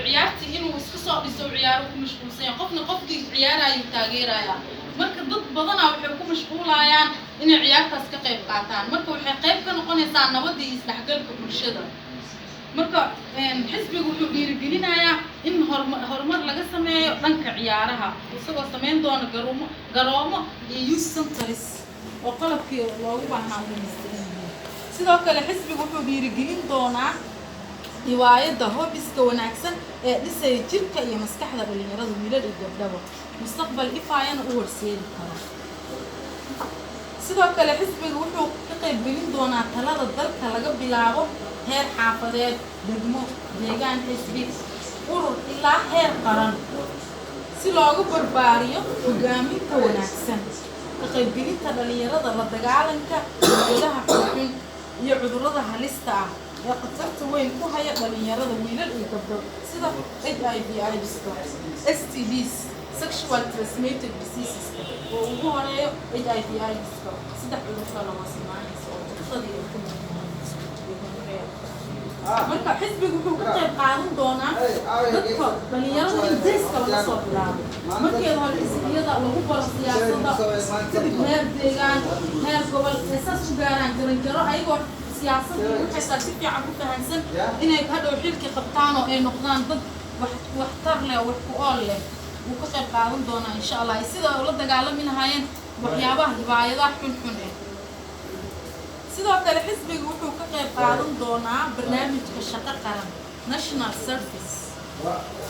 عيارتي إنه يسقط بيسوي عيار ومشغول سيا قفنا قفدي عيار أي تغيير يا marka dad badan waxay ku mashquulayaan in ciyaartaas ka qayb qaataan marka waxay qayb ka noqonaysaa nabadda iyo isdhexgalka bulshada marka xisbigu wuxuu dhiirigelinayaa in horumar laga sameeyo dhanka ciyaaraha isagoo sameyn doona garoomo iyo youth centers oo qalabkii loogu baahnaa sidoo kale xisbigu wuxuu dhiirigelin doonaa hiwaayada hobbiska wanaagsan ee dhisay jirka iyo maskaxda dhalinyarada wiilal iyo gabdhaba mustaqbal ifaayana u horseedi karo sidoo kale xisbigu wuxuu ka qayb gelin doonaa talada dalka laga bilaabo heer xaafadeed degmo deegaan xisbi urur ilaa heer qaran si loogu barbaariyo hogaaminta wanaagsan ka qaybgelinta dhalinyarada la dagaalanka cudurrada xun iyo cudurrada halista ah ee qatarta weyn ku haya dhalinyarada wiilal iyo gabdho sida HIV/AIDS, STDs sexual transmitted diseases oo ugu horeeyo HIV/AIDS saddex cudur kala wasimaanaysa oo dadkii ku marka xisbigu wuxuu ka qayb qaadan doonaa dadka dhalinyarada in deeska laga soo bilaabo markii hore xisbiyada lagu baro siyaasadda kadib heer deegaan heer gobol eesaas u gaaraan jaranjaro ayagoo siyaasadda waxay si fiican u fahansan inay hadhow xilki qabtaan oo ay noqdaan dad waxtar leh wax ku ool leh uu ka qayb qaadan doonaa insha Allah sida ula dagaalami lahaayeen waxyaabaha hibaayadaha xun sidoo kale xisbigu wuxuu ka qayb qaadan doonaa barnaamijka shaqo qaran national service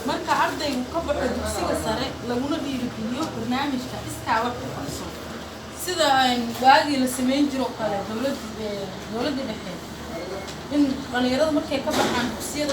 marka ardaygu ka baxo dugsiga sare laguna dhiirigeliyo barnaamijka iskaa wax u qabso sida waagii la sameyn jiro kale dawladda dhexe in dhalinyarada markay ka baxaan dugsiyada